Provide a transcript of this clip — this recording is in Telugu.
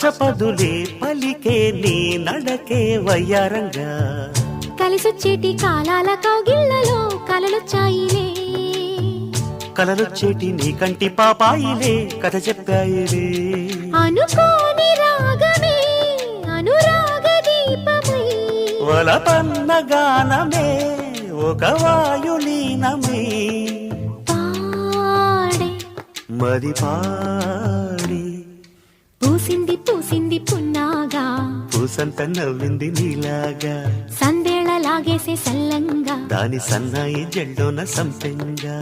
అష్టపదులే పలికే నీ నడకే వయ్యారంగా కలిసొచ్చేటి కాలాల కౌగిళ్లలో కలలొచ్చాయిలే కలలొచ్చేటి నీ కంటి పాపాయిలే కథ చెప్పాయిలే అనుకోని రాగమే అనురాగ దీపమై వలపన్న గానమే ఒక వాయులీనమే పాడే మది పాడి పూసింది పూసింది పున్నాగా పూసంత నవ్వింది నీలాగా సందేళ లాగేసే సల్లంగా దాని సన్నాయి జెండోన సంపెంగా